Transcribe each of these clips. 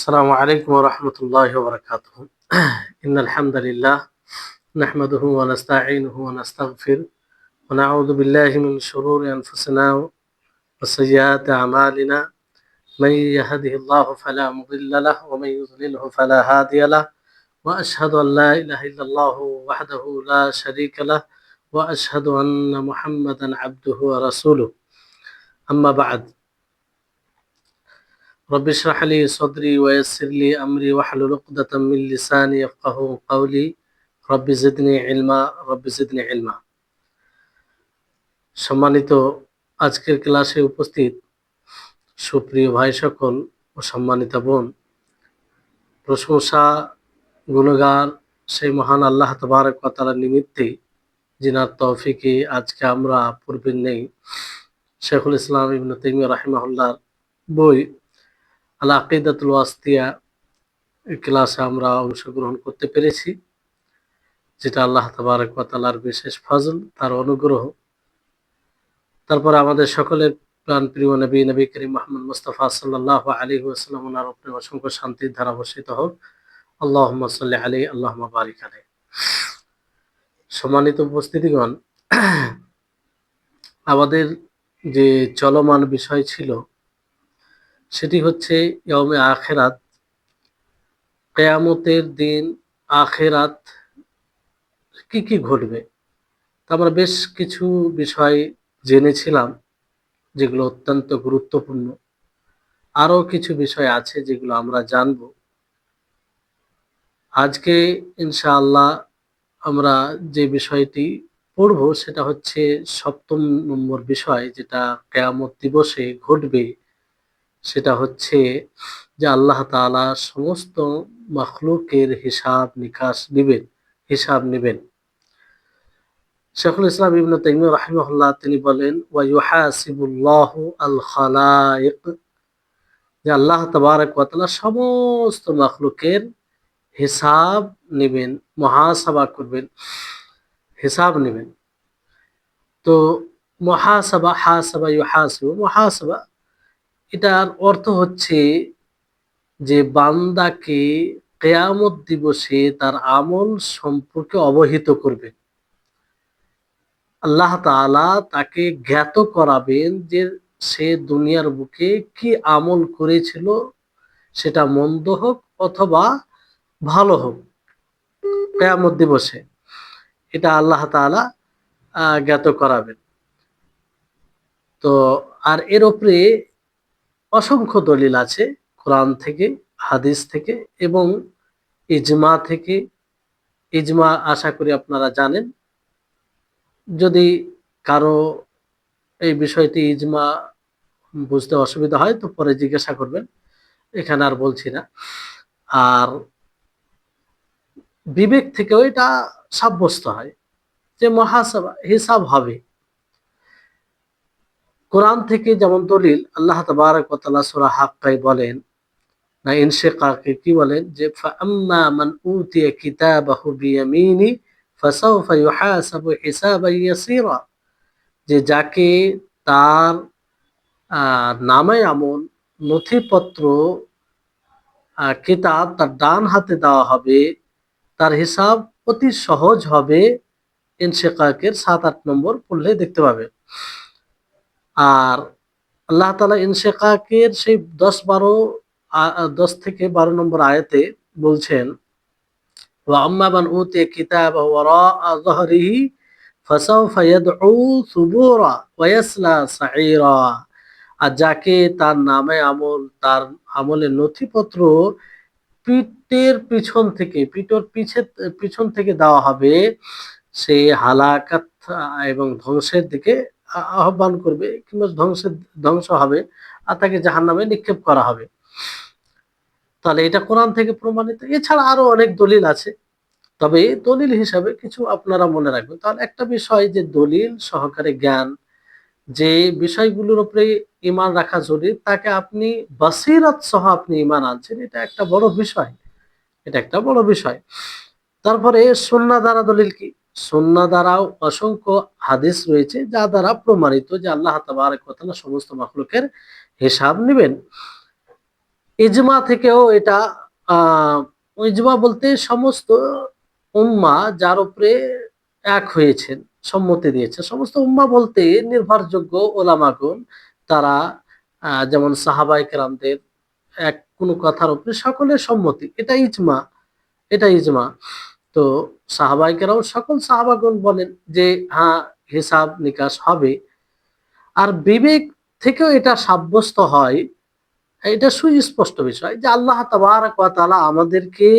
السلام عليكم ورحمة الله وبركاته. إن الحمد لله نحمده ونستعينه ونستغفر ونعوذ بالله من شرور أنفسنا وسيئات أعمالنا. من يهده الله فلا مضل له ومن يضلله فلا هادي له، وأشهد أن لا إله إلا الله وحده لا شريك له، وأشهد أن محمدا عبده ورسوله. أما بعد، رب اشرح لي صدري ويسر لي أمري واحلل عقدة من لساني يفقهوا قولي. رب زدني علما رب زدني علما। সম্মানিত আজকের ক্লাসে উপস্থিত সুপ্রিয় ভাই সকল ও সম্মানিতা বোন, প্রশংসা গুণগান সেই মহান আল্লাহ তাবারক ওয়া তাআলার নিমিত্তে, যিনার তৌফিকে আজকে আমরা পূর্বের নেই শেখুল ইসলাম ইবনে তাইমিয়া রাহিমাহুল্লাহর বই আল আকিদাতুল ওয়াসিতিয়া ক্লাসে আমরা অংশগ্রহণ করতে পেরেছি, যেটা আল্লাহ তাবারক ওয়া তাআলার বিশেষ ফজল, তার অনুগ্রহ। তারপর আমাদের সকলের প্রাণ প্রিয় নবী করিম মুহাম্মদ মুস্তাফা সাল্লাল্লাহু আলাইহি ওয়াসাল্লাম ওনার উপরে অসংখ্য শান্তির ধারা বর্ষিত হোক। আল্লাহুম্মা সাল্লি আলাইহি আল্লাহুম্মা বারিক আলাইহি। সম্মানিত উপস্থিতিগণ, আমাদের যে চলমান বিষয় ছিল সেটি হচ্ছে ইয়াউমে আখিরাত, কিয়ামতের দিন, আখিরাত কি কি ঘটবে। আমরা বেশ কিছু বিষয় জেনেছিলাম যেগুলো অত্যন্ত গুরুত্বপূর্ণ। আরও কিছু বিষয় আছে যেগুলো আমরা জানব। আজকে ইনশাআল্লাহ আমরা যে বিষয়টি পড়ব সেটা হচ্ছে ৭ম নম্বর বিষয়, যেটা কিয়ামত দিবসে ঘটবে। সেটা হচ্ছে যে আল্লাহ তাআলা সমস্ত মাখলুকের হিসাব নেবেন। শেখুল ইসলাম ইবনে তাইমিয়া রাহিমাহুল্লাহ তিনি বলেন, ওয়া ইউহাসিবুল্লাহু আল খালায়েক, যে আল্লাহ তাবারক ওয়া তাআলা সমস্ত মাখলুকের হিসাব নেবেন, মুহাসাবা করবেন, হিসাব নেবেন। তো মুহাসাবা, হাসাবা ইউহাসিবু, মুহাসাবা এটার অর্থ হচ্ছে যে বান্দাকে কিয়ামত দিবসে তার আমল সম্পর্কে অবহিত করবেন। আল্লাহ তাআলা তাকে জ্ঞাত করাবেন যে সে দুনিয়ার বুকে কি আমল করেছিল, সেটা মন্দ হোক অথবা ভালো হোক, কিয়ামত দিবসে এটা আল্লাহ তাআলা জ্ঞাত করাবেন। তো আর এর উপরে অসংখ্য দলিল আছে কোরআন থেকে, হাদিস থেকে এবং ইজমা থেকে। ইজমা আশা করি আপনারা জানেন। যদি কারো এই বিষয়টি ইজমা বুঝতে অসুবিধা হয় তো পরে জিজ্ঞাসা করবেন, এখানে আর বলছি না। আর বিবেক থেকেও এটা সাব্যস্ত হয় যে মুহাসাবা, হিসাব হবে। কোরআন থেকে যেমন দলিল, আল্লাহ তাবারক ওয়া তাআলা সূরা হাক্কায় বলেন, না ইনশিকাকে কি বলেন, যে ফাআম্মা মান উতিয়া কিতাবাহু বিয়ামিনি ফাসাউফা ইউহাসাবু হিসাবান ইয়াসীরা, যে যাকে তার নামে আমল, নথিপত্র, কিতাব তার ডান হাতে দেওয়া হবে, তার হিসাব অতি সহজ হবে। ইনশিকাকের ৭-৮ নম্বর পড়লে দেখতে পাবে। আর আল্লাহ তাআলা ইনশিকাকের সেই ১০ থেকে ১২ নম্বর আয়াতে বলছেন, ওয়া আম্মা মান উতিয়া কিতাবাহু ওয়ারাআ যাহরিহি ফাসাউফা ইয়াদউ সুবুরা ওয়া ইয়াসলা সাঈরা, আর যাকে তার নামে আমল, তার আমলের নথিপত্র পিঠের পিছন থেকে দেওয়া হবে, সে হালাকাত এবং ধ্বংসের দিকে আহ্বান করবে, কিংবা ধ্বংস হবে, আর তাকে জাহান্নামে নিক্ষেপ করা হবে। তাহলে এটা কোরআন থেকে প্রমাণিত। এছাড়া আরো অনেক দলিল আছে, তবে দলিল হিসাবে কিছু আপনারা মনে রাখবেন। তাহলে একটা বিষয় যে দলিল সহকারে জ্ঞান, যে বিষয়গুলোর উপরে ঈমান রাখা জরুরি, তাকে আপনি বাসিরাত সহ আপনি ঈমান আনছেন, এটা একটা বড় বিষয়, এটা একটা বড় বিষয়। তারপরে সুন্নাহ দ্বারা দলিল কি? সুন্নাহ দ্বারাও অসংখ্য হাদিস রয়েছে যা দ্বারা প্রমাণিত যে আল্লাহ তাবারক ওয়া তাআলা সমস্ত মাখলুকের হিসাব নেবেন। ইজমা থেকেও এটা আহ ইজমা বলতে সমস্ত উম্মা যার উপরে এক হয়েছেন, সম্মতি দিয়েছে। সমস্ত উম্মা বলতে নির্ভরযোগ্য ওলামাগণ, তারা যেমন সাহাবায়ে কেরামদের এক কোনো কথার উপরে সকলের সম্মতি, এটা ইজমা, এটা ইজমা। তো সাহাবায়ে কেরাম সকল সাহাবাগণ বলেন যে হ্যাঁ, হিসাব নিকাশ হবে। আর বিবেক থেকেও এটা সাব্যস্ত হয়, এটা সুস্পষ্ট বিষয় যে আল্লাহ তাবারক ওয়া তাআলা আমাদেরকে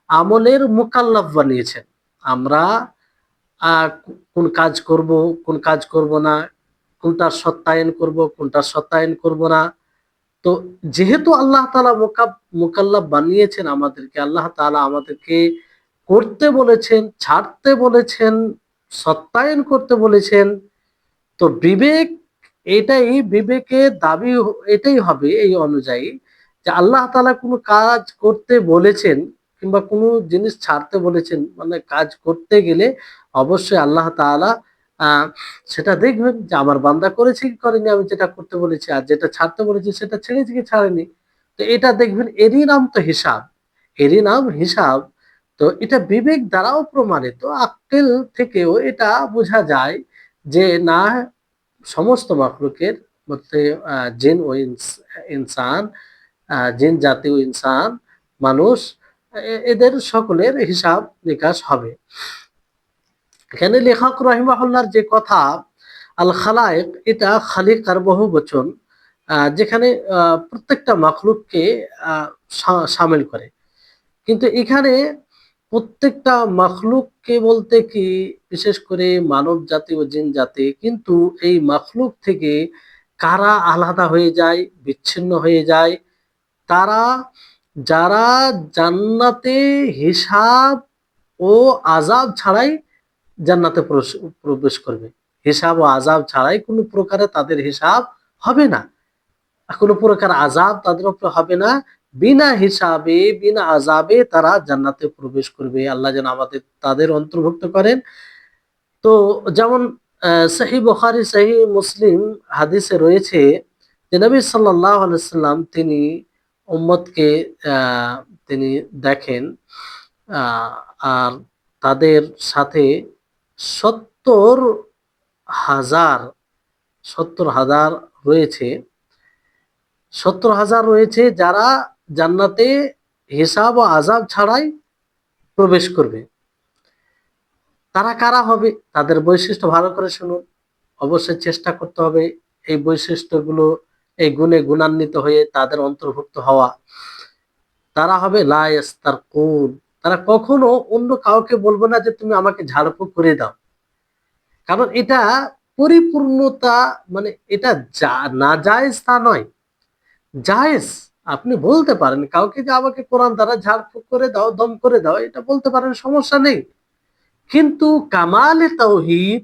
আমলের মুকাল্লাফ বানিয়েছেন। আমরা কোন কাজ করব, কোন কাজ করব না, কোনটা সত্যায়ন করব, কোনটা সত্যায়ন করব না। তো যেহেতু আল্লাহ তাআলা মুকাল্লাফ বানিয়েছেন আমাদেরকে, আল্লাহ তাআলা আমাদেরকে করতে বলেছেন, ছাড়তে বলেছেন, সত্যায়ন করতে বলেছেন। তো বিবেক, এটাই বিবেকের দাবি, এটাই হবে এই অনুযায়ী যে আল্লাহ তাআলা কোনো কাজ করতে বলেছেন কিংবা কোনো জিনিস ছাড়তে বলেছেন, মানে কাজ করতে গেলে অবশ্যই আল্লাহ তাআলা সেটা দেখবেন যে আমার বান্দা করেছে কি করেনি, আমি যেটা করতে বলেছি, আর যেটা ছাড়তে বলেছি সেটা ছেড়েছে কি ছাড়েনি। তো এটা দেখবেন, এরই নাম তো হিসাব, এরই নাম হিসাব। তো এটা বিবেক দ্বারাও প্রমাণিত, আক্কেল থেকেও এটা বোঝা যায় যে না, সমস্ত মাখলুকের মধ্যে জিন ও ইনসান, জিন জাতি ও ইনসান, মানুষ, এদের সকলের হিসাব নিকাশ হবে। এখানে লেখক রাহিমাহুল্লাহর যে কথা আল খালায়েক, এটা খালিক আর বহু বচন, যেখানে প্রত্যেকটা মাখলুককে শামিল করে। কিন্তু এখানে প্রত্যেকটা মাখলুককে বলতে কি, বিশেষ করে মানব জাতি ও জিন জাতি, কিন্তু এই মাখলুক থেকে কারা আলাদা হয়ে যায়, বিচ্ছিন্ন হয়ে যায়, তারা যারা জান্নাতে হিসাব ও আযাব ছাড়াই জান্নাতে প্রবেশ করবে। হিসাব ও আযাব ছাড়াই কোনো প্রকারে তাদের হিসাব হবে না, কোনো প্রকার আযাব তাদের উপরে হবে না। বিনা হিসাবে, বিনা আযাবে তারা জান্নাতে প্রবেশ করবে। আল্লাহ যেন আমাদের তাদের অন্তর্ভুক্ত করেন। তো যেমন সহিহ বুখারী, সহিহ মুসলিম হাদিসে রয়েছে যে নবী সাল্লাল্লাহু আলাইহি ওয়াসাল্লাম তিনি উম্মতকে তিনি দেখেন, আহ, আর তাদের সাথে 70,000, 70,000 রয়েছে, 70,000 রয়েছে যারা জান্নাতে হিসাব ও আযাব ছাড়াই প্রবেশ করবে। তারা কারা হবে, তাদের বৈশিষ্ট্য ভালো করে শুনুন, অবশ্যই চেষ্টা করতে হবে এই বৈশিষ্ট্যগুলো, এই গুণে গুণান্বিত হয়ে তাদের অন্তর্ভুক্ত হওয়া। তারা হবে লা ইস্তারকুন, তারা কখনো অন্য কাউকে বলবে না যে তুমি আমাকে ঝাড়ফুঁক করে দাও। কারণ এটা পরিপূর্ণতা, মানে এটা নাজায়েজ তা নয়, জায়েজ। আপনি বলতে পারেন কাউকে যে আমাকে কোরআন দ্বারা ঝাড়ফুঁক করে দাও, দম করে দাও, এটা বলতে পারেন, সমস্যা নেই। কিন্তু কামালে তাওহীদ,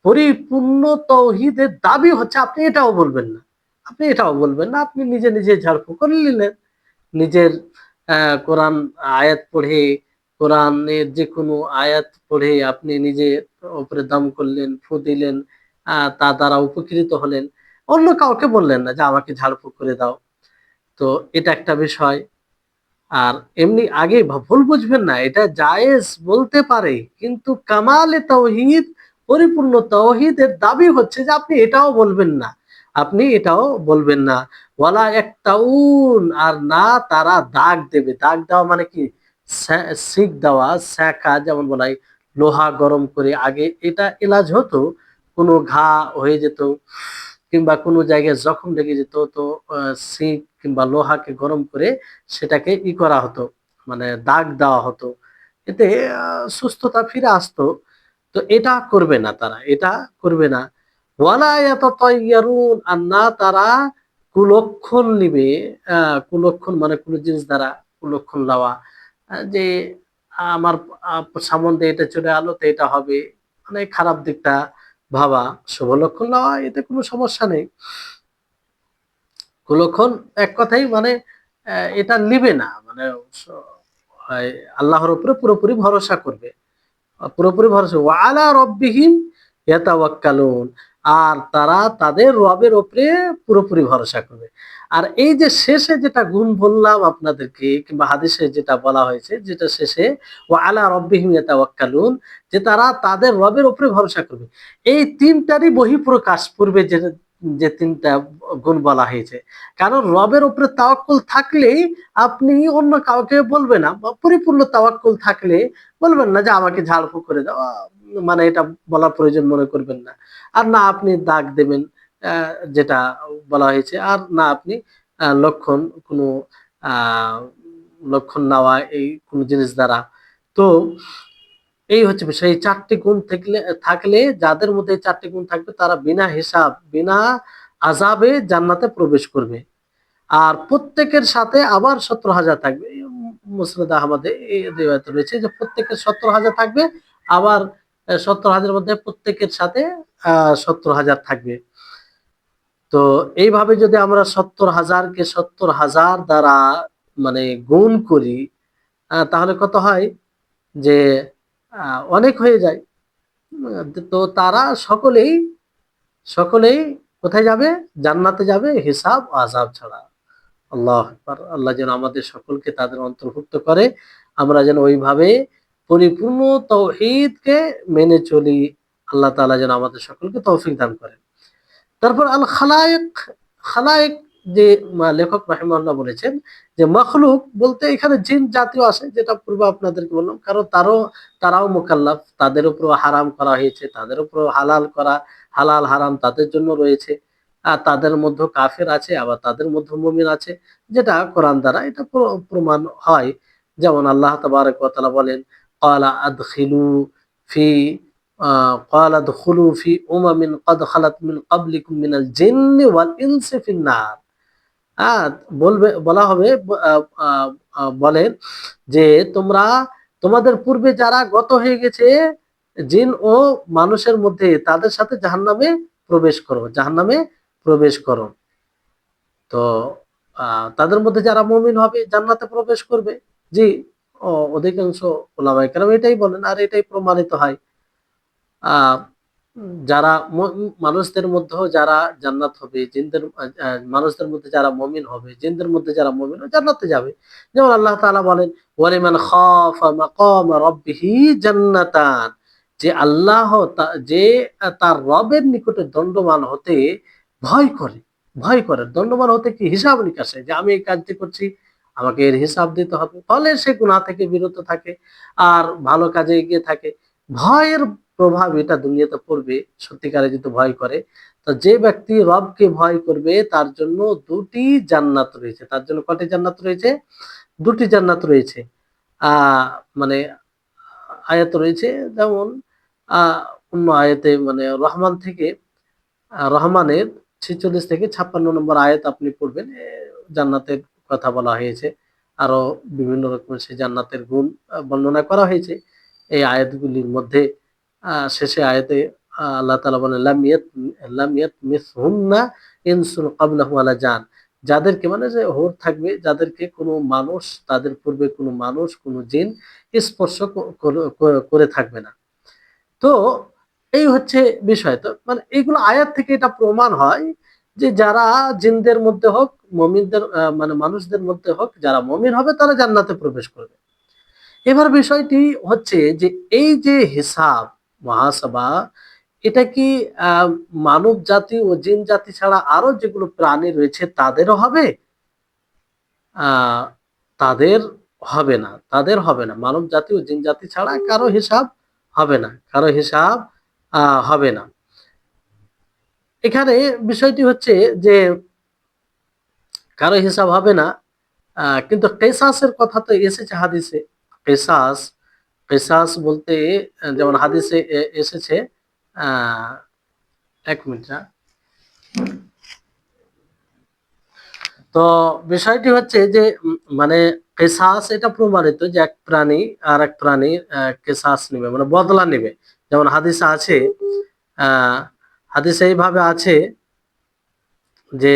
পরিপূর্ণ তাওহীদের দাবি হচ্ছে আপনি এটাও বলবেন না, আপনি এটাও বলবেন না, আপনি নিজে নিজে ঝাড়ফুঁক করে নিলেন। নিজের কোরআন আয়াত পড়ে, কোরআনের যে কোনো আয়াত পড়ে আপনি নিজে উপরে দম করলেন, ফু দিলেন, তা দ্বারা উপকৃত হলেন, অন্য কাউকে বললেন না যে আমাকে ঝাড়ফুঁক করে দাও। তো এটা একটা বিষয়। আর এমনি আগে ভুল বুঝবেন না, এটা জায়েজ বলতে পারে, কিন্তু কামালে তাওহীদ, পরিপূর্ণ তাওহীদের দাবি হচ্ছে যে আপনি এটাও বলবেন না, আপনি এটাও বলবেন না। ওয়ালা একতাউন, আর না তারা দাগ দেবে। দাগ দেওয়া মানে কি, শিক দেওয়া, সেকা যেমন বলা হয়, লোহা গরম করে, আগে এটা এলাজ হতো, কোনো ঘা হয়ে যেত কিংবা কোনো জায়গায় জখম লেগে যেত, তো শিক কিংবা লোহাকে গরম করে সেটাকে করা হতো, মানে দাগ দেওয়া হতো, এতে সুস্থতা ফিরে আসতো। তো এটা করবে না তারা, এটা করবে না। ওয়ালা ইয়াতাতায়্যারুন, আর না তারা কুলক্ষণ নিবে। কুলক্ষণ মানে কোনো জিনিস দ্বারা কুলক্ষণ লওয়া, যে আমার সম্বন্ধে এটা চলে আলো তো এটা হবে, মানে খারাপ দিকটা ভাবা। শুভ লক্ষণ লওয়া, এতে কোনো সমস্যা নেই। কুলক্ষণ এক কথাই মানে এটা নিবে না, মানে আল্লাহর উপরে পুরোপুরি ভরসা করবে, পুরোপুরি ভরসা। ওয়া আলা রাব্বিহিম ইয়াতাওয়াক্কালুন, আর তারা তাদের রবের উপরে পুরোপুরি ভরসা করবে। আর এই যে শেষে যেটা গুণ বললাম আপনাদেরকে, কিংবা হাদিসে যেটা বলা হয়েছে, যেটা শেষে ওয়া আলা রাব্বিহিম ইয়াতাওয়াক্কালুন, যে তারা তাদের রবের উপরে ভরসা করবে, এই তিনটারই বহিঃপ্রকাশ পূর্বে যে যে তিনটা গুণ বলা হয়েছে। কারণ রবের উপরে তাওয়াক্কুল থাকলেই আপনি অন্য কাউকে বলবেন না, বা পরিপূর্ণ তাওয়াক্কুল থাকলে বলবেন না যে আমাকে ঝাড়ফুঁক করে দাও, মানে এটা বলার প্রয়োজন মনে করবেন না। আর না আপনি দাগ দেবেন, যেটা বলা হয়েছে, আর না আপনি লক্ষণ কোনো আহ লক্ষণ নেওয়া এই কোন জিনিস দ্বারা। তো এই হচ্ছে বিষয়। এই চারটি গুণ থাকলে যাদের মধ্যে এই চারটি গুণ থাকবে তারা বিনা হিসাব বিনা আযাবে জান্নাতে প্রবেশ করবে। আর প্রত্যেকের সাথে আবার 17,000 থাকবে। মুসনাদ আহমদে এই রিওয়ায়াত রয়েছে যে প্রত্যেকের 17,000 থাকবে, আবার 17,000 মধ্যে প্রত্যেকের সাথে 17,000 থাকবে। তো এইভাবে যদি আমরা 70,000-কে 70,000 দ্বারা মানে গুণ করি, তাহলে কত হয় যে অনেক হয়ে যায়। তো তারা সকলেই সকলেই কোথায় যাবে? জান্নাতে যাবে, হিসাব ও আযাব ছাড়া। আল্লাহু আকবার। আল্লাহ যেন আমাদের সকলকে তাদের অন্তর্ভুক্ত করে, আমরা যেন ওইভাবে পরিপূর্ণ তাওহীদকে মেনে চলি। আল্লাহ তাআলা যেন আমাদের সকলকে তৌফিক দান করেন। তারপর আল খালায়েক, খালায়েক যে লেখক রাহিমাহুল্লাহ বলেছেন যে মখলুক বলতে এখানে জিন জাতীয় আসে, যেটা পূর্বে আপনাদেরকে বললাম, কারণ তারাও মুকাল্লাফ, তাদের উপর হারাম করা হয়েছে, তাদের উপর হালাল করা, হালাল হারাম তাদের জন্য রয়েছে। আর তাদের মধ্যে কাফের আছে, আবার তাদের মধ্যে মুমিন আছে, যেটা কোরআন দ্বারা এটা প্রমাণ হয়। যেমন আল্লাহ তাবারক ওয়া তাআলা বলেন, ক্বালা আদখিলু ফি قال ادخلوا في قد خلت من قبلكم من الجن والإنس في النار। বলা হবে, বলেন যে তোমরা তোমাদের পূর্বে যারা গত হয়ে গেছে জিন ও মানুষের মধ্যে, তাদের সাথে জাহান্নামে প্রবেশ করো, জাহান্নামে প্রবেশ করো। তো তাদের মধ্যে যারা মুমিন হবে জান্নাতে প্রবেশ করবে। জি, অধিকাংশ ওলামায়ে কেরাম এটাই বলেন, আর এটাই প্রমাণিত হয়। আহ যারা মানুষদের মধ্যেও যারা জান্নাত হবে, জিনদের মানুষদের মধ্যে যারা মুমিন হবে, জিনদের মধ্যে যারা মুমিন হবে, জান্নাতে যাবে। যেমন আল্লাহ তাআলা বলেন, ওয়ালিমান খাফা মাকাম রাব্বিহি জান্নাতান, যে আল্লাহ যে তার রবের নিকটে দণ্ডমান হতে ভয় করে, ভয় করে দণ্ডমান হতে কি হিসাব নিকাশে, যে আমি এই কাজটি করছি, আমাকে এর হিসাব দিতে হবে, ফলে সে গুনাহ থেকে বিরত থাকে আর ভালো কাজে এগিয়ে থাকে। ভয়ের প্রভাব এটা দুনিয়াতে পড়বে সত্যিকারে যদি ভয় করে। তো যে ব্যক্তি রবকে ভয় করবে তার জন্য দুটি জান্নাত রয়েছে। তার জন্য কয়টি জান্নাত রয়েছে? দুটি জান্নাত রয়েছে। মানে আয়াত রয়েছে, যেমন অন্য আয়াতে মানে রহমান থেকে রহমানের ৪৬ থেকে ৫৬ নম্বর আয়াত আপনি পড়বেন, জান্নাতের কথা বলা হয়েছে। আরো বিভিন্ন রকমের সেই জান্নাতের গুণ বর্ণনা করা হয়েছে এই আয়াতগুলির মধ্যে। শেষে আয়াতে আল্লাহ তাআলা বলেন, লাম ইয়াতমিসহুন্না ইনসুন ক্বাবলাহুম ওয়ালা জান, যাদেরকে মানে যে হোর থাকবে, যাদেরকে কোনো মানুষ, তাদের পূর্বে কোনো মানুষ, কোনো জিন স্পর্শ করে থাকবে না। তো এই হচ্ছে বিষয়। তো মানে এইগুলো আয়াত থেকে এটা প্রমাণ হয় যে যারা জিনদের মধ্যে হোক, মুমিনদের মানে মানুষদের মধ্যে হোক, যারা মুমিন হবে তারা জান্নাতে প্রবেশ করবে। এবার বিষয়টি হচ্ছে যে এই যে হিসাব, মুহাসাবা, এটা কি মানব জাতি ও জিন জাতি ছাড়া আরো যেগুলো প্রাণী রয়েছে তাদেরও হবে? আহ তাদের হবে না, তাদের হবে না। মানব জাতি ও জিন জাতি ছাড়া কারো হিসাব হবে না, কারো হিসাব হবে না। এখানে বিষয়টি হচ্ছে যে কারো হিসাব হবে না, কিন্তু কেসাসের কথা তো এসেছে হাদিসে। কেসাস, কেসাস বলতে যেমন হাদিসে এসেছে, আহ ১ মিনিট। তো বিষয়টি হচ্ছে যে মানে কেসাস এটা প্রমাণিত যে এক প্রাণী আর এক প্রাণীর কেসাস নেবে, মানে বদলা নেবে। যেমন হাদিসে আছে, হাদিসে এইভাবে আছে যে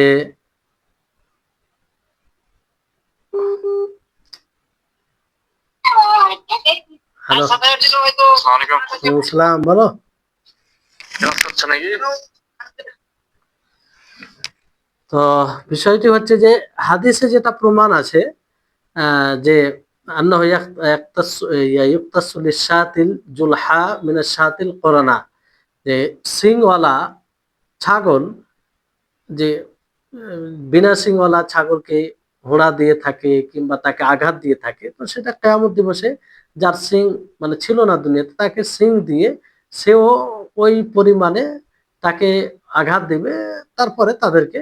হ্যালো, ইসলাম বলো। তো বিষয়টি হচ্ছে যে হাদিসে যেটা প্রমাণ আছে যে আন্নাহু ইউক্তাসু লিশাতিল জুলহা মিনাশ শাতিল কোরানা, যে সিংওয়ালা ছাগল, যে বিনা সিংওয়ালা ছাগলকে ঘোড়া দিয়ে থাকে কিংবা তাকে আঘাত দিয়ে থাকে, তো সেটা কিয়ামত দিবসে যার সিং মানে ছিল না দুনিয়াতে, তাকে সিং দিয়ে সেও ওই পরিমাণে তাকে আঘাত দিবে, তারপরে তাদেরকে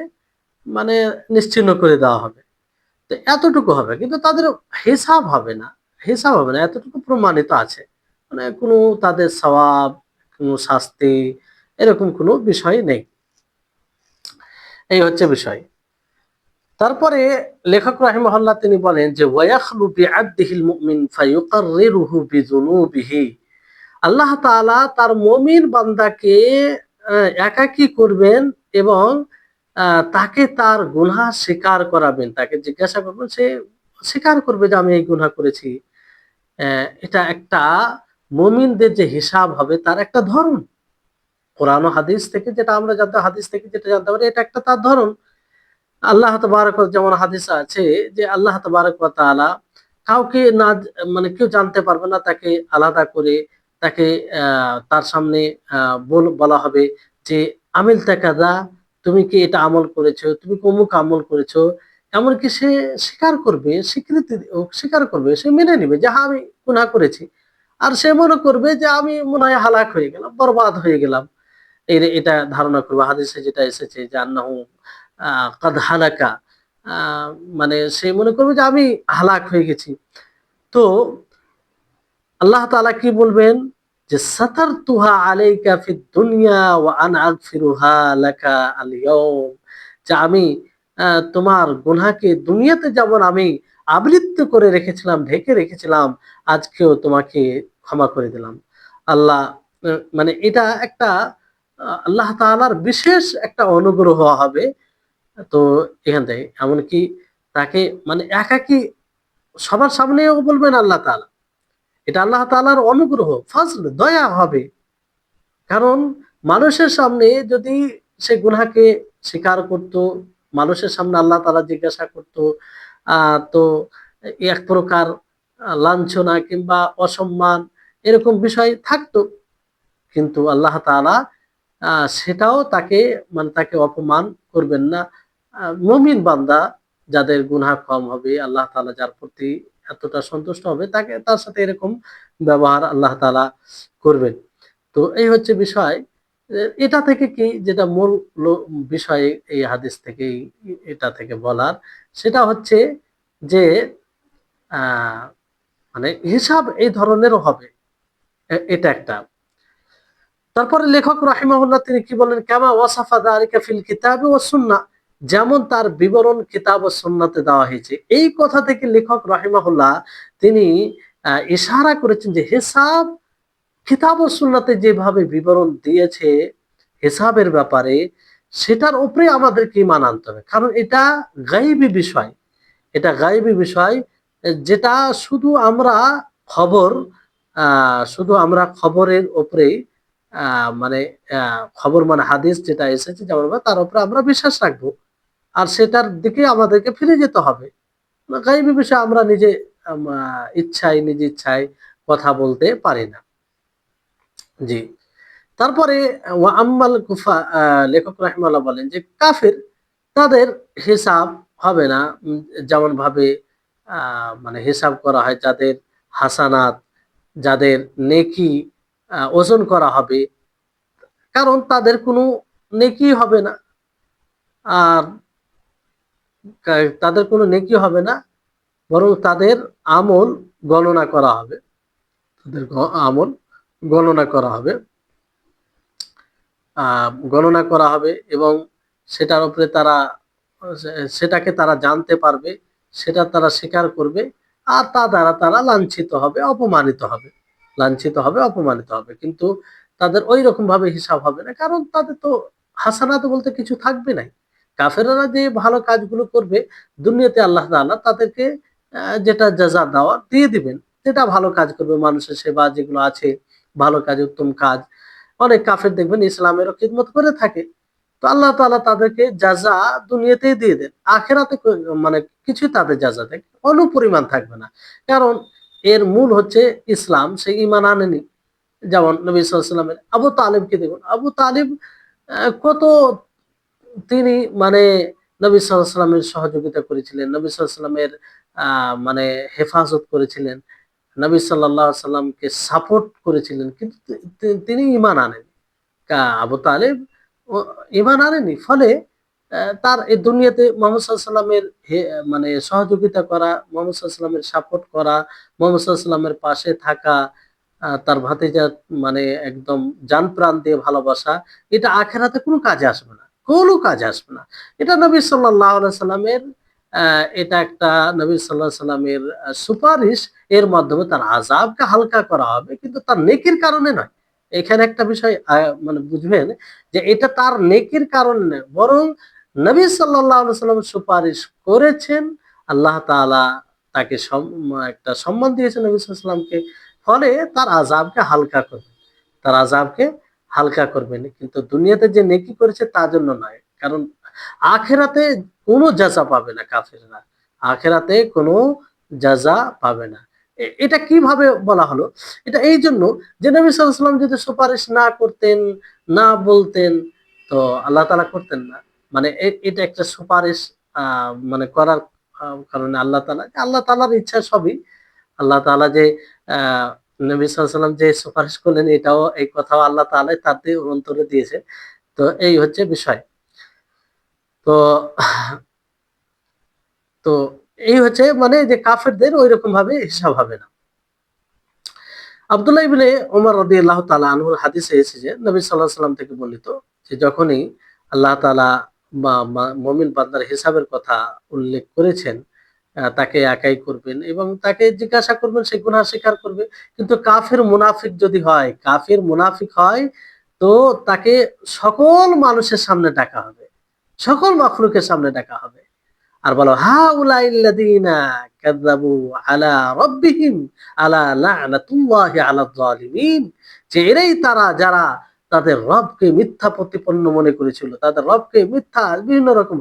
মানে নিশ্চিহ্ন করে দেওয়া হবে। তো এতটুকু হবে, কিন্তু তাদের হিসাব হবে না, হিসাব হবে না, এতটুকু প্রমাণিত আছে। মানে কোনো তাদের সওয়াব, কোনো শাস্তি, এরকম কোনো বিষয় নেই। এই হচ্ছে বিষয়। তারপরে লেখক রাহিমাহুল্লাহ তিনি বলেন যে ওয়ায়াখলু বিআবদিহিল মুমিন ফায়ুকাররিরুহু বিযুনুবিহি, আল্লাহ তাআলা তার মুমিন বান্দাকে একাকী করবেন এবং তাকে তার গুনাহ স্বীকার করাবেন, তাকে জিজ্ঞাসা করবেন, সে স্বীকার করবে যে আমি এই গুনাহ করেছি। এটা একটা মুমিনদের যে হিসাব হবে তার একটা ধরন। কোরআন ও হাদিস থেকে যেটা আমরা জানতে, হাদিস থেকে যেটা জানতে পারি, এটা একটা তার ধরন। আল্লাহ তাবারক যেমন হাদিসে আছে যে আল্লাহ তাবারক ওয়া তাআলা কাউকে না, মানে কেউ জানতে পারবে না, তাকে আলাদা করে তাকে তার সামনে বলা হবে যে আমিল তাকাদা, তুমি কি এটা আমল করেছো, তুমি কি অমুক আমল করেছো। এমনকি সে স্বীকার করবে, স্বীকার করবে, সে মেনে নিবে যে হ্যাঁ আমি গুনাহ করেছি। আর সে মনে করবে যে আমি মনে হয় হালাক হয়ে গেলাম, বরবাদ হয়ে গেলাম। এটা ধারণা করবে। হাদিসে যেটা এসেছে যে আন্নাহু কাদ হালাকা, আ মানে সে মনে করবে যে আমি হালাক হয়ে গেছি। তো আল্লাহ তাআলা কি বলবেন যে সাতারতুহা আলাইকা ফিদ দুনিয়া ওয়া আনা আগফিরুহা লাকা আল ইয়াউম, যে আমি তোমার গুনাহকে দুনিয়াতে যেমন আমি আবৃত্ত করে রেখেছিলাম, ঢেকে রেখেছিলাম, আজকেও তোমাকে ক্ষমা করে দিলাম। আল্লাহ মানে এটা একটা আল্লাহ তাআলার বিশেষ একটা অনুগ্রহ হবে। তো এখান থেকে এমনকি তাকে মানে একাকী সবার সামনেও বলবেন আল্লাহ তাআলা। এটা আল্লাহ তাআলার অনুগ্রহ, ফজল, দয়া হবে। কারণ মানুষের সামনে যদি সে গুনাহকে স্বীকার করত, মানুষের সামনে আল্লাহ তাআলা জিজ্ঞাসা করত, তো এক প্রকার লাঞ্ছনা কিংবা অসম্মান এরকম বিষয় থাকতো। কিন্তু আল্লাহ তাআলা সেটাও তাকে মানে তাকে অপমান করবেন না। মুমিন বান্দা যাদের গুনাহ কম হবে, আল্লাহ তাআলা যার প্রতি এতটা সন্তুষ্ট হবে, তাকে তার সাথে এরকম ব্যবহার আল্লাহ তাআলা করবেন। তো এই হচ্ছে বিষয়। এটা থেকে কি যেটা মূল বিষয় এই হাদিস থেকেই, এটা থেকে বলার, সেটা হচ্ছে যে আহ মানে হিসাব এই ধরনেরও হবে। এটা একটা। তারপরে লেখক রাহিমাহুল্লাহ তিনি কি বলেন, কামা ওয়াসাফা যালিকা ফিল কিতাবি ওয়াস সুন্নাহ, যেমন তার বিবরণ কিতাব ও সুন্নাতে দেওয়া হয়েছে। এই কথা থেকে লেখক রাহিমাহুল্লাহ তিনি ইশারা করেছেন যে হিসাব কিতাব ও সুন্নাতে যেভাবে বিবরণ দিয়েছে হিসাবের ব্যাপারে, সেটার উপরে আমাদেরকে ঈমান আনতে হবে। কারণ এটা গায়বী বিষয়, এটা গায়বী বিষয়, যেটা শুধু আমরা খবর, শুধু আমরা খবরের উপরেই মানে খবর মানে হাদিস যেটা এসেছে যেমন তার উপরে আমরা বিশ্বাস রাখবো, আর সেটার দিকে আমাদেরকে ফিরে যেতে হবে। গায়বী বিষয় আমরা নিজে ইচ্ছায়, নিজ ইচ্ছায় কথা বলতে পারি না। জি। তারপরে ওয়া আম্মাল কুফা, লেখক রাহিমাহুল্লাহ বলেন যে কাফের, তাদের হিসাব হবে না। যেমন ভাবে মানে হিসাব করা হয়, যাদের হাসানাত, যাদের নেকি ওজন করা হবে, কারণ তাদের কোনো নেকি হবে না। আর তাদের কোনো নেকি হবে না, বরং তাদের আমল গণনা করা হবে, তাদের আমল গণনা করা হবে, গণনা করা হবে এবং সেটার উপরে তারা সেটাকে তারা জানতে পারবে, সেটা তারা স্বীকার করবে, আর তা দ্বারা তারা লাঞ্ছিত হবে, অপমানিত হবে, লাঞ্ছিত হবে, অপমানিত হবে। কিন্তু তাদের ওই রকম ভাবে হিসাব হবে না, কারণ তাদের তো হাসানাত বলতে কিছু থাকবে নাই। কাফেররা যে ভালো কাজগুলো করবে দুনিয়াতে, আল্লাহ তাআলা তাদেরকে যেটা জাযা দেওয়ার দিয়ে দিবেন। যেটা ভালো কাজ করবে, মানুষের সেবা যেগুলো আছে, ভালো কাজ, উত্তম কাজ। অনেক কাফের দেখবেন ইসলামেরও খিদমত করে থাকে, তো আল্লাহ তাআলা তাদেরকে যাজা দুনিয়াতেই দিয়ে দেন, আখেরাতে মানে কিছুই তাদের যাজা দেয় অনুপরিমাণ থাকবে না। কারণ এর মূল হচ্ছে ইসলাম, সে ঈমান আনেনি। যেমন নবী সাল্লাল্লাহু আলাইহি ওয়াসাল্লামের আবু তালিবকে দেখুন, আবু তালিব কত তিনি মানে নবী সাল্লাল্লাহু আলাইহি ওয়াসাল্লামের সহযোগিতা করেছিলেন, নবী সাল্লাল্লাহু আলাইহি ওয়াসাল্লামের মানে হেফাজত করেছিলেন, নবী সাল্লাল্লাহু আলাইহি ওয়াসাল্লামকে সাপোর্ট করেছিলেন, কিন্তু তিনি ঈমান আনেন। আবু তালেব ঈমান আনেনি। ফলে তার এই দুনিয়াতে মুহাম্মদ সাল্লাল্লাহু আলাইহি ওয়াসাল্লামের মানে সহযোগিতা করা, মুহাম্মদ সাল্লাল্লাহু আলাইহি ওয়াসাল্লামের সাপোর্ট করা, মুহাম্মদ সাল্লাল্লাহু আলাইহি ওয়াসাল্লামের পাশে থাকা, তার ভাতিজা মানে একদম জান প্রাণ দিয়ে ভালোবাসা, এটা আখিরাতে কোনো কাজে আসবে না। কোনো কাজে আসবে না। এটা নবী সাল্লাল্লাহু আলাইহি ওয়াসাল্লামের আ এটা একটা নবী সাল্লাল্লাহু আলাইহি ওয়াসাল্লামের সুপারিশ, এর মাধ্যমে তার আযাবকে হালকা করা হবে, কিন্তু তার নেকির কারণে নয়। এখানে একটা বিষয় মানে বুঝবেন যে এটা তার নেকির কারণে নয়, বরং নবী সাল্লাল্লাহু আলাইহি ওয়াসাল্লাম সুপারিশ করেছেন। আল্লাহ তাআলা তাকে একটা সম্মান দিয়েছেন নবী সাল্লাল্লাহু আলাইহি ওয়াসাল্লামকে। ফলে তার আযাবকে হালকা করবেন। তার আযাবকে হালকা করবেন। কিন্তু দুনিয়াতে যে নেকি করেছে তার জন্য নয়। কারণ আখিরাতে কোনো যাজা পাবে না কাফেররা। আখিরাতে কোনো যাজা পাবে না। এটা কিভাবে বলা হলো? এটা এইজন্য যে নবী সাল্লাল্লাহু আলাইহি ওয়াসাল্লাম যদি সুপারিশ না করতেন, না বলতেন, তো আল্লাহ তাআলা করতেন না। মানে এটা একটা সুপারিশ আ মানে করার কারণে আল্লাহ তাআলার ইচ্ছা সবই। আল্লাহ তাআলা যে আ নবী সাল্লাল্লাহু আলাইহি ওয়াসাল্লাম যে সুপারিশ করলেন, এই কথাও আল্লাহ তাআলাই তার অন্তরে দিয়েছে। তো এই হচ্ছে বিষয়। তো তো এই হচ্ছে মানে যে কাফেরদের ঐরকম ভাবে হিসাব হবে না। আব্দুল্লাহ ইবনে ওমর রাদিয়াল্লাহু তাআলা আনহুর হাদিসে এসেছে যে নবী সাল্লাল্লাহু আলাইহি ওয়াসাল্লাম থেকে বর্ণিত যে যখনই আল্লাহ তাআলা মুমিন বান্দার হিসাবের কথা উল্লেখ করেছেন, তাকে একাই করবেন এবং তাকে জিজ্ঞাসা করবেন, সে গুনাহ স্বীকার করবে। কিন্তু কাফির মুনাফিক হয়, তো তাকে সকল মানুষের সামনে ডাকা হবে। সকল মাখলুকের সামনে ডাকা হবে। আর বলো হাউলাইল্লাযীনা কাযাবু আলা রাব্বিহিম আলা লা'নাতুল্লাহি আলায জালিমিন, যে এরাই তারা যারা তাদের রবকে মিথ্যা প্রতিপন্ন মনে করেছিল, তাদের রবকে মিথ্যা বিভিন্ন রকম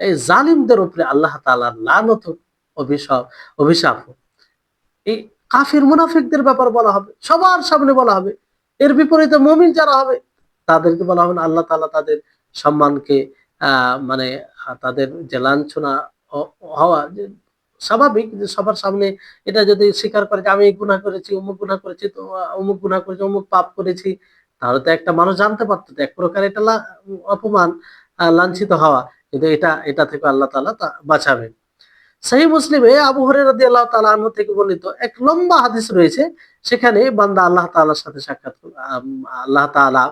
এই জালিমদের উপরে আল্লাহ তাআলার লানত অভিশাপ অভিশাপ এই কাফির মুনাফিকদের ব্যাপার বলা হবে, সবার সামনে বলা হবে। এর বিপরীতে মুমিন যারা হবে তাদেরকে বলা হবে না, আল্লাহ তাআলা তাদের সম্মানকে মানে তাদের যে লাঞ্ছনা হওয়া যে স্বাভাবিক, যে সবার সামনে এটা যদি স্বীকার করে যে আমি এই গুনাহ করেছি, অমুক গুনাহ করেছি, তো অমুক গুনাহ করেছি, অমুক পাপ করেছি, তাহলে তো একটা মানুষ জানতে পারত যে এক প্রকার এটা অপমান, লাঞ্ছিত হওয়া। কিন্তু এটা থেকে আল্লাহ তাআলা বাঁচাবেন। সহিহ মুসলিমে আবু হুরায়রা রাদিয়াল্লাহু তাআলা আনহু থেকে বর্ণিত এক লম্বা হাদিস রয়েছে। সেখানে বান্দা আল্লাহ তাআলার সাথে সাক্ষাৎ আল্লাহ তাআলা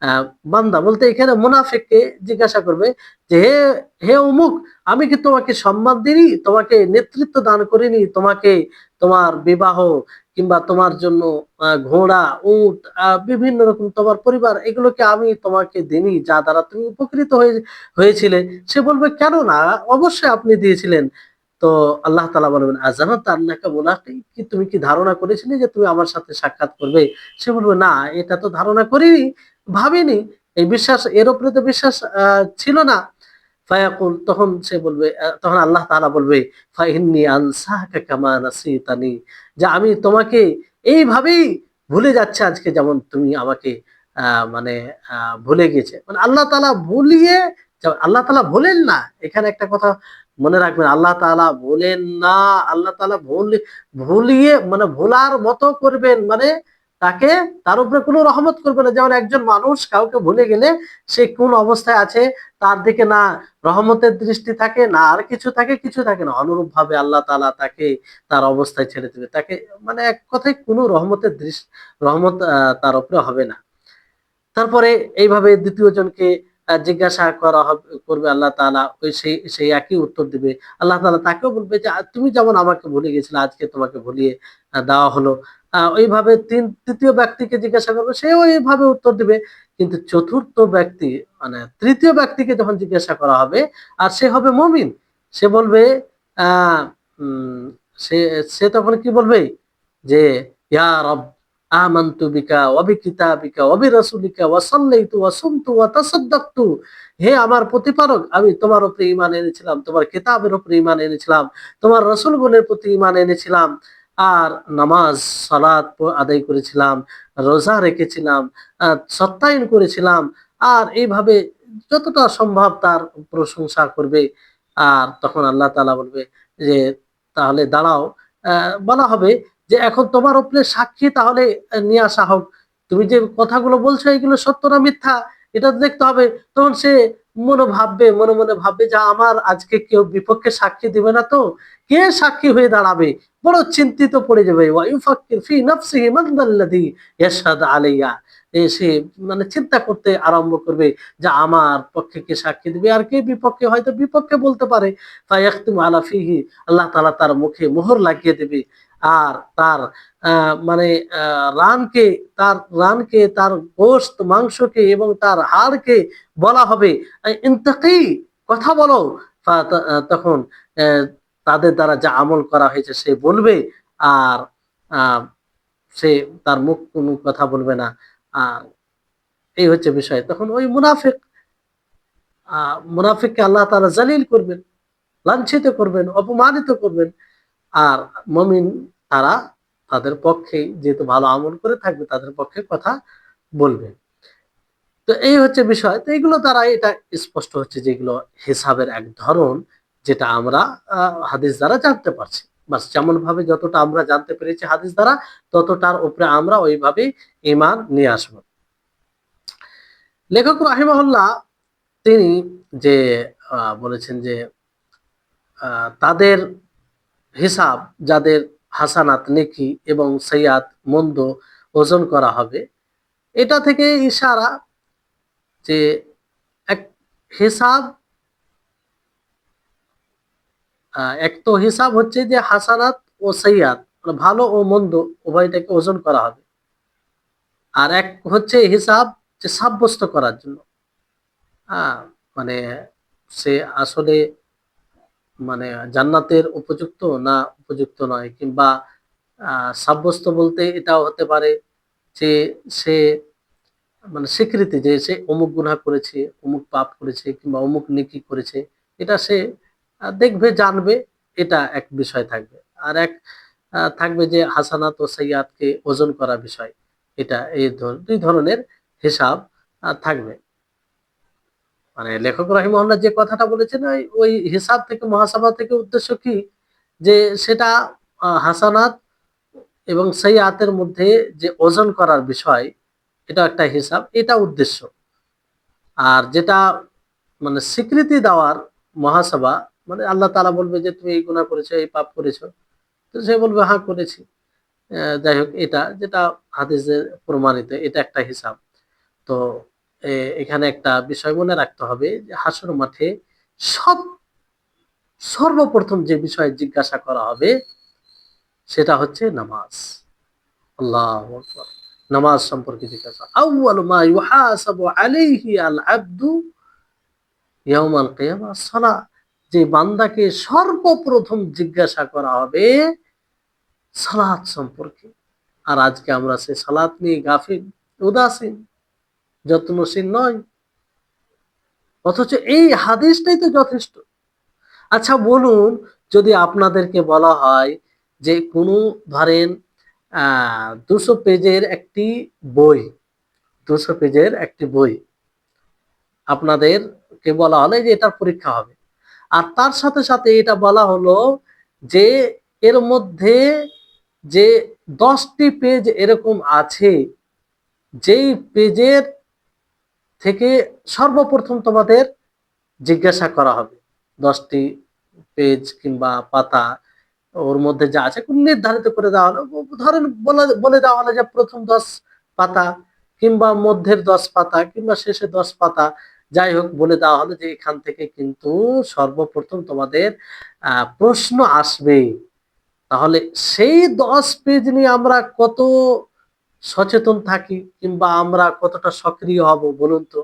আ বান্দা বলতে এখানে মুনাফিককে জিজ্ঞাসা করবে যে, হে অমুক, আমি কি তোমাকে সম্মান দিইনি? তোমাকে নেতৃত্ব দান করিনি? তোমাকে তোমার বিবাহ কিংবা তোমার জন্য ঘোড়া, উট, বিভিন্ন রকম তোমার পরিবার, এগুলোকে আমি তোমাকে দিইনি যা দ্বারা তুমি উপকৃত হয়েছিলে? সে বলবে, কেন না? অবশ্যই আপনি দিয়েছিলেন। তো আল্লাহ তাআলা বলবেন, আযানাত আন্নাকা মুলাকি, কি তুমি কি ধারণা করেছিলে যে তুমি আমার সাথে সাক্ষাৎ করবে? সে বলবে, না, এটা তো ধারণা করিনি, ভাবিনি। এই বিশ্বাস, এর উপরে তো বিশ্বাস ছিল না। ফায়াকুল, তখন সে বলবে, তখন আল্লাহ তাআলা বলবে, ফাইন্নী আনসাকা কামা নাসিতানি, যে আমি তোমাকে এইভাবেই ভুলে যাচ্ছি আজকে, যেমন তুমি আমাকে মানে ভুলে গেছে। মানে আল্লাহ তাআলা ভোলেন না। এখানে একটা কথা মনে রাখবেন, আল্লাহ তাআলা ভোলেন না। আল্লাহ তাআলা ভুলিয়ে মানে ভোলার মতো করবেন, মানে তার উপরে কোনো রহমত করবে না। যেমন একজন মানুষ কাউকে ভুলে গেলে সে কোন অবস্থায় আছে তার দিকে না রহমতের দৃষ্টি থাকে, না আর কিছু থাকে না। অনুরূপ ভাবে আল্লাহ তাআলা তাকে তার অবস্থায় ছেড়ে দিবে। তাকে মানে এক কথায় কোনো রহমত তার উপরে হবে না। তারপরে এইভাবে ২য় জনকে জিজ্ঞাসা করবে আল্লাহ তাআলা, সেই একই উত্তর দিবে। আল্লাহ তাআলা তাকেও বলবে যে, তুমি যেমন আমাকে ভুলে গিয়েছিলে, আজকে তোমাকে ভুলিয়ে দেওয়া হলো।" ওইভাবে ৩য় ব্যক্তিকে জিজ্ঞাসা করবে, সেও এইভাবে উত্তর দিবে। কিন্তু ৪র্থ ব্যক্তি মানে ৩য় ব্যক্তিকে যখন জিজ্ঞাসা করা হবে, আর সে হবে মুমিন, সে বলবে আ উম সে সে তখন কি বলবে? যে, ইয়া রব, আমানতু বিকা ওয়া বিকিতাবিকা ওয়া বিরাসূলিকা ওয়া সাল্লাইতু ওয়া সুমতু ওয়া তাসাদ্দাকতু। হে আমার প্রতিপালক, আমি তোমার উপরে ঈমান এনেছিলাম, তোমার কিতাবের উপরে ঈমান এনেছিলাম, তোমার রাসূলগণের প্রতি ঈমান এনেছিলাম, আর নামাজ সালাত আদায় করেছিলাম, রোজা রেখেছিলাম, সত্যায়ন করেছিলাম। আর এইভাবে যতটা সম্ভব তার প্রশংসা করবে। আর তখন আল্লাহ তাআলা বলবে যে তাহলে দাঁড়াও, বলা হবে যে এখন তোমার উপরে সাক্ষী তাহলে নিয়ে আসা হোক। তুমি যে কথাগুলো বলছো এগুলো সত্য না মিথ্যা এটা দেখতে হবে। তখন সে মনে মনে ভাববে যে আমার আজকে কেউ বিপক্ষে সাক্ষী দিবে না তো, কে সাক্ষী হয়ে দাঁড়াবে? বড় চিন্তিত পড়ে যাবে। ওয়া ইউফাক্কির ফি নাফসিহি মান যাল্লাযী ইয়াশহাদু আলাইয়া। সে মানে চিন্তা করতে আরম্ভ করবে যে আমার পক্ষে কে সাক্ষী দিবে আর কে বিপক্ষে, হয়তো বিপক্ষে বলতে পারে। ফায়াখতিমু আলা ফিহি, আল্লাহ তাআলা তার মুখে মোহর লাগিয়ে দেবে। আর তার মানে রানকে, তার গোশত মাংসকে এবং তার হাড়কে বলা হবে ইনতাকি, কথা বলো। তখন তাদের দ্বারা যা আমল করা হয়েছে সে বলবে, আর আহ, সে তার মুখ কোনো কথা বলবে না। আর এই হচ্ছে বিষয়। তখন ওই মুনাফিককে আল্লাহ তাআলা জালিল করবেন, লাঞ্ছিত করবেন, অপমানিত করবেন। আর মুমিন তারা তাদের পক্ষে যেহেতু ভালো আমল করে থাকবে তাদের পক্ষে কথা বলবে। তো এই হচ্ছে বিষয়। তো এগুলো দ্বারা এটা স্পষ্ট হচ্ছে যে এগুলো হিসাবের এক ধরন, যেটা আমরা হাদিস দ্বারা জানতে পারছি। বাস যেমন ভাবে যতটা আমরা জানতে পেরেছি হাদিস দ্বারা, ততটার উপরে আমরা ওইভাবেই ঈমান নিয়ে আসবো। লেখক রাহিমাহুল্লাহ তিনি যে বলেছেন যে তাদের হিসাব, যাদের হাসানাত নেকি এবং সৈয়াদ মন্দ ওজন করা হবে, এটা থেকে ইশারা যে এক হিসাব, এক তো হিসাব হচ্ছে যে হাসানাত ও সৈয়াদ মানে ভালো ও মন্দ উভয়টাকে ওজন করা হবে। আর এক হচ্ছে হিসাব যে সাব্যস্ত করার জন্য, হ্যাঁ, মানে সে আসলে মানে জান্নাতের উপযুক্ত না উপযুক্ত নয়, কিংবা সাব্যস্ত বলতে এটাও হতে পারে যে সে মানে স্বীকৃতি যে সে অমুক গুনাহ করেছে, অমুক পাপ করেছে, কিংবা অমুক নেকি করেছে, এটা সে দেখবে, জানবে। এটা এক বিষয় থাকবে। আর এক থাকবে যে হাসানাত ও সাইয়াতকে ওজন করা বিষয়। এটা এই দুই ধরনের হিসাব থাকবে। মানে লেখক রাহিমাহুল্লাহ যে কথাটা বলেছেন ওই ওই হিসাব থেকে, মুহাসাবা থেকে উদ্দেশ্য কি, যে সেটা হাসানাত এবং সাইয়াতের মধ্যে যে ওজন করার বিষয়, এটা একটা হিসাব, এটা উদ্দেশ্য। আর যেটা মানে স্বীকৃতি দেওয়ার মহাসভা, মানে আল্লাহ তাআলা বলবে যে তুমি এই গুনাহ করেছো, এই পাপ করেছো, তো সে বলবে হ্যাঁ করেছি। যাই হোক, এটা যেটা হাদিসে প্রমাণিত, এটা একটা হিসাব। তো এখানে একটা বিষয় মনে রাখতে হবে যে হাসর মাঠে সব সর্বপ্রথম যে বিষয় জিজ্ঞাসা করা হবে সেটা হচ্ছে নামাজ। আল্লাহু আকবার। নামাজ সম্পর্কে জিজ্ঞাসা। আউয়ালু মা ইউহাসাবু আলাইহি আল আবদু ইয়াউমাল কিয়ামাহ সালাহ। যে বান্দাকে সর্বপ্রথম জিজ্ঞাসা করা হবে সালাত সম্পর্কে। আর আজকে আমরা সেই সালাত নিয়ে গাফিল, উদাসীন, যত্নশীল নয়। অথচ এই হাদিসটাই তো যথেষ্ট। আচ্ছা বলুন, যদি আপনাদেরকে বলা হয় যে কোনো ধরেন ২০০ পেজের একটি বই, ২০০ পেজের একটি বই আপনাদেরকে বলা হলো যে এটার পরীক্ষা হবে। আর তার সাথে সাথে এটা বলা হলো যে এর মধ্যে যে 10টি পেজ এরকম আছে যেই পেজের থেকে সর্বপ্রথম তোমাদের জিজ্ঞাসা করা হবে। 10টি পেজ কিংবা পাতা, ওর মধ্যে যা আছে নির্ধারিত করে দেওয়া হলো। ধরেন বলে দেওয়া হলো যে প্রথম 10 পাতা, কিংবা মধ্যের 10 পাতা, কিংবা শেষে 10 পাতা, যাই হোক বলে দেওয়া হলো যে এখান থেকে কিন্তু সর্বপ্রথম তোমাদের প্রশ্ন আসবে। তাহলে সেই 10 পেজ নিয়ে আমরা কত সচেতন থাকি, কিংবা আমরা কতটা সক্রিয় হব বলুন তো?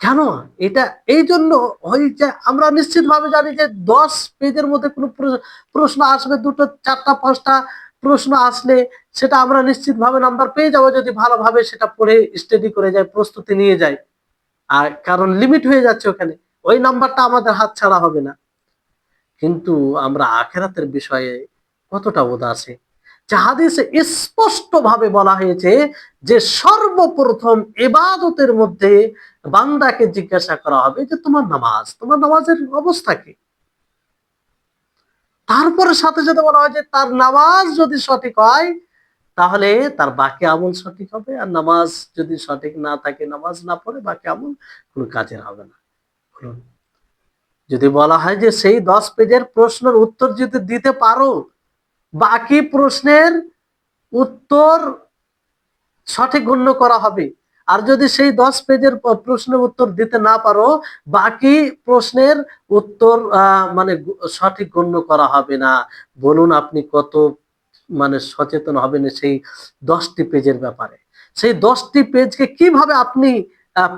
কেন এটা এই জন্য হয় যে আমরা নিশ্চিতভাবে জানি যে 10 পেজের মধ্যে কোনো প্রশ্ন আসবে, দুটো, চারটা, পাঁচটা, প্রশ্ন আসলে সেটা আমরা নিশ্চিতভাবে নাম্বার পেয়ে যাবো যদি ভালোভাবে সেটা পড়ে স্টাডি করে যায়, প্রস্তুতি নিয়ে যায়। আর কারণ লিমিট হয়ে যাচ্ছে ওখানে, ওই নাম্বারটা আমাদের হাতছাড়া হবে না। কিন্তু আমরা আখেরাতের বিষয়ে কতটা উদাসীন, যে হাদিসে স্পষ্টভাবে বলা হয়েছে যে সর্বপ্রথম ইবাদতের মধ্যে বান্দাকে জিজ্ঞাসা করা হবে যে তোমার নামাজ, তোমার নামাজের অবস্থা কি। তারপরে সাথে সাথে বলা হয় যে তার নামাজ যদি সঠিক হয় তাহলে তার বাকি আমল সঠিক হবে, আর নামাজ যদি সঠিক না থাকে, নামাজ না পড়ে, বাকি আমল কোনো কাজের হবে না। বলুন, যদি বলা হয় যে সেই 10 পেজের প্রশ্নের উত্তর যদি দিতে পারো, বাকি প্রশ্নের উত্তর সঠিক গণ্য করা হবে। আর যদি সেই 10 পেজের প্রশ্নের উত্তর দিতে না পারো, বাকি প্রশ্নের উত্তর মানে সঠিক গণ্য করা হবে না। বলুন আপনি কত মানে সচেতন হবেন সেই 10টি পেজের ব্যাপারে। সেই 10টি পেজকে কিভাবে আপনি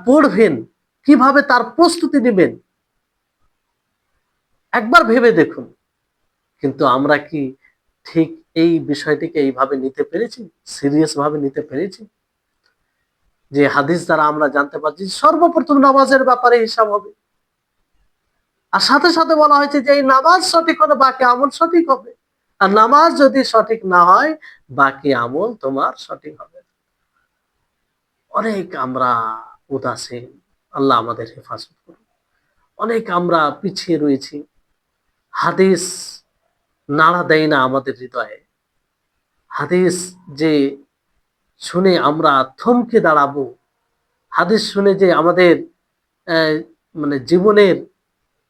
পড়বেন, কিভাবে তার প্রস্তুতি নেবেন, একবার ভেবে দেখুন। কিন্তু আমরা কি ঠিক এই বিষয়টিকে এইভাবে নিতে পেরেছি, সিরিয়াস ভাবে নিতে পেরেছি? যে হাদিস দ্বারা আমরা জানতে পারছি সর্বপ্রথম নামাজের ব্যাপারে হিসাব হবে, আর সাথে সাথে বলা হয়েছে যে এই নামাজ সঠিক হলে বাকি আমল সঠিক হবে, আর নামাজ যদি সঠিক না হয় বাকি আমল তোমার সঠিক হবে। অনেক আমরা উদাসীন, আল্লাহ আমাদের হেফাজত করুন। অনেক আমরা পিছিয়ে রয়েছি, হাদিস নাড়া দেয় না আমাদের হৃদয়ে। হাদিস যে শুনে আমরা থমকে দাঁড়াবো, হাদিস শুনে যে আমাদের আহ, মানে জীবনের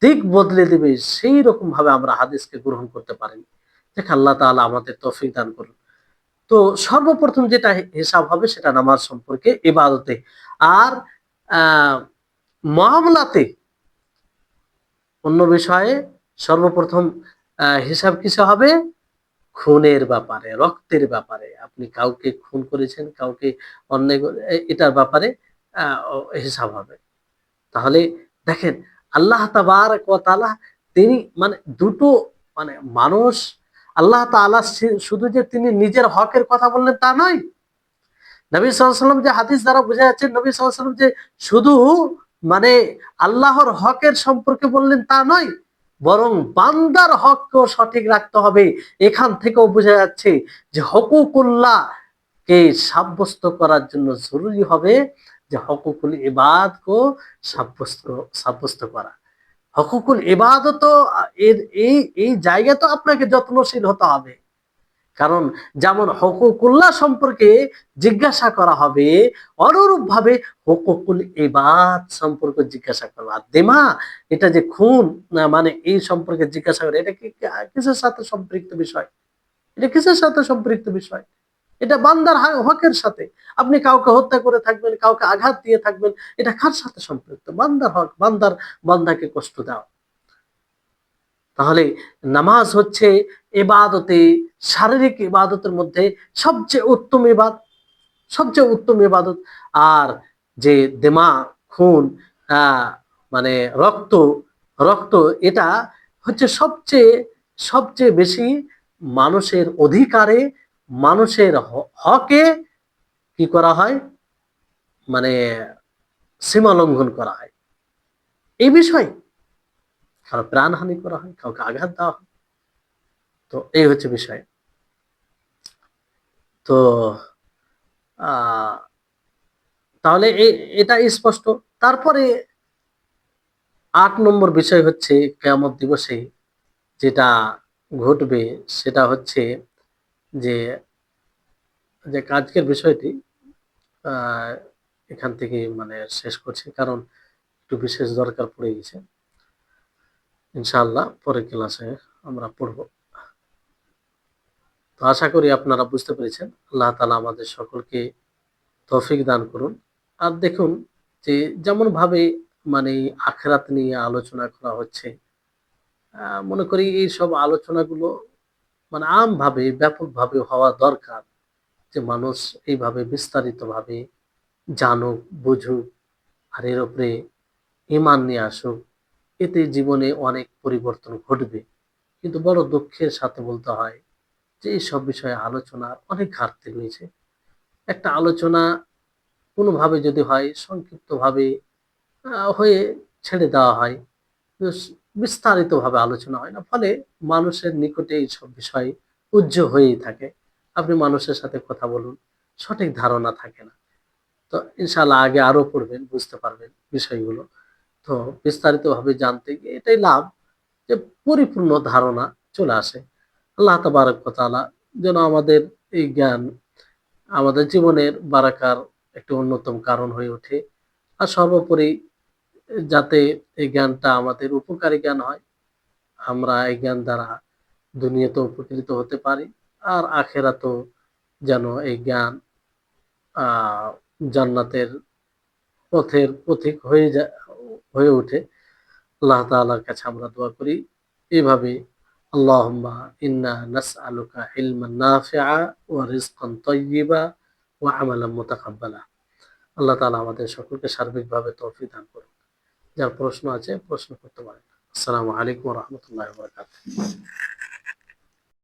দিক বদলে দিবে, সেই রকম ভাবে আমরা হাদিসকে গ্রহণ করতে পারি। দেখ আল্লাহ তাআলা আমাদের তৌফিক দান করুন। তো সর্বপ্রথম যেটা হিসাব হবে সেটা নামাজ সম্পর্কে, ইবাদতে। আর আহ মামলাতে, অন্য বিষয়ে সর্বপ্রথম হিসাব কিসে হবে? খুনের ব্যাপারে, রক্তের ব্যাপারে। আপনি কাউকে খুন করেছেন, কাউকে অন্যায় এটার ব্যাপারে হিসাব হবে। তাহলে দেখেন, আল্লাহ তাবারক ওয়া তাআলা তিনি মানে দুটো মানে মানুষ, আল্লাহ তাআলা শুধু যে তিনি নিজের হকের কথা বললেন তা নয়। নবী সাল্লাল্লাহু আলাইহি ওয়াসাল্লাম যে হাদিস দ্বারা বোঝা যাচ্ছে নবী সাল্লাল্লাহু আলাইহি ওয়াসাল্লাম যে শুধু মানে আল্লাহর হকের সম্পর্কে বললেন তা নয়, বরং বান্দার হককেও সঠিক রাখতে হবে। এখান থেকেও বোঝা যাচ্ছে যে হকুকুল্লাহ কে সাব্যস্ত করার জন্য জরুরি হবে যে হকুকুল ইবাদকে সাব্যস্ত সাব্যস্ত করা। হকুকুল ইবাদত এর এই এই জায়গা তো আপনাকে যত্নশীল হতে হবে। কারণ যেমন হকুকুল্লাহ সম্পর্কে জিজ্ঞাসা করা হবে, অনুরূপ ভাবে হকুকুল ইবাদ সম্পর্কে জিজ্ঞাসা করবে। আর দেমা, এটা যে খুন মানে এই সম্পর্কে জিজ্ঞাসা করে, এটা কি কিসের সাথে সম্পৃক্ত বিষয়? এটা কিসের সাথে সম্পৃক্ত বিষয়? এটা বান্দার হকের সাথে। আপনি কাউকে হত্যা করে থাকবেন, কাউকে আঘাত দিয়ে থাকবেন, এটা কার সাথে সম্পৃক্ত? বান্দার হক, বান্দাকে কষ্ট দেওয়া। তাহলে নামাজ হচ্ছে ইবাদতে, শারীরিক ইবাদতের মধ্যে সবচেয়ে উত্তম ইবাদত, সবচেয়ে উত্তম ইবাদত। আর যে দেমা, খুন, আহ মানে রক্ত, রক্ত এটা হচ্ছে সবচেয়ে সবচেয়ে বেশি মানুষের অধিকারে, মানুষের হকে কি করা হয়, মানে সীমা লঙ্ঘন করা হয় এই বিষয়। কারো প্রাণহানি করা হয়, কাউকে আঘাত দেওয়া হয়। তো এই হচ্ছে বিষয়। তো আহ তাহলে এটা স্পষ্ট। তারপরে 8 নম্বর বিষয় হচ্ছে কিয়ামত দিবসে যেটা ঘটবে, সেটা হচ্ছে যে যে আজকের বিষয়টি আহ এখান থেকে মানে শেষ করছি, কারণ একটু বিশেষ দরকার পড়ে গেছে। ইনশাআল্লাহ পরের ক্লাসে আমরা পড়ব। তো আশা করি আপনারা বুঝতে পেরেছেন। আল্লাহ তাআলা আমাদের সকলকে তৌফিক দান করুন। আর দেখুন যে যেমন ভাবে মানে আখিরাত নিয়ে আলোচনা করা হচ্ছে, মনে করি এই সব আলোচনাগুলো মানে আমভাবে, ব্যাপকভাবে হওয়া দরকার, যে মানুষ এইভাবে বিস্তারিতভাবে জানুক, বুঝুক, আর এর উপরে ঈমান নিয়ে আসুক। এতে জীবনে অনেক পরিবর্তন ঘটবে। কিন্তু বড় দুঃখের সাথে বলতে হয় যে এইসব বিষয়ে আলোচনার অনেক ঘাটতি রয়েছে। একটা আলোচনা কোনোভাবে যদি হয় সংক্ষিপ্তভাবে হয়ে ছেড়ে দেওয়া হয়, বিস্তারিতভাবে আলোচনা হয় না, ফলে মানুষের নিকটে এইসব বিষয় উজ্জ্ব হয়েই থাকে। আপনি মানুষের সাথে কথা বলুন, সঠিক ধারণা থাকে না। তো ইনশাল্লাহ আগে আরো পড়বেন, বুঝতে পারবেন বিষয়গুলো। তো বিস্তারিতভাবে জানতে গিয়ে এটাই লাভ যে পরিপূর্ণ ধারণা চলে আসে। আল্লাহ তাবারক ওয়া তাআলা যেন আমাদের এই জ্ঞান আমাদের জীবনের বারাকার একটি অন্যতম কারণ হয়ে ওঠে। আর সর্বোপরি যাতে এই জ্ঞানটা আমাদের উপকারী জ্ঞান হয়, আমরা এই জ্ঞান দ্বারা দুনিয়াতেও উপকৃত হতে পারি, আর আখেরাতেও যেন এই জ্ঞান আহ জান্নাতের পথের পথিক হয়ে ওঠে। আল্লাহ তাআলার কাছে আমরা দোয়া করি এভাবে, আল্লাহুম্মা ইন্না নাসআলুকা ইলমান নাফিআ ওয়া রিজকান তাইয়্যিবা ওয়া আমালান মুতাকাব্বালা। আল্লাহ তাআলা আমাদের সকলকে সার্বিকভাবে তৌফিক দান করুন। যার প্রশ্ন আছে প্রশ্ন করতে পারেন। আসসালামু আলাইকুম ওয়া রাহমাতুল্লাহি ওয়া বারাকাতুহু।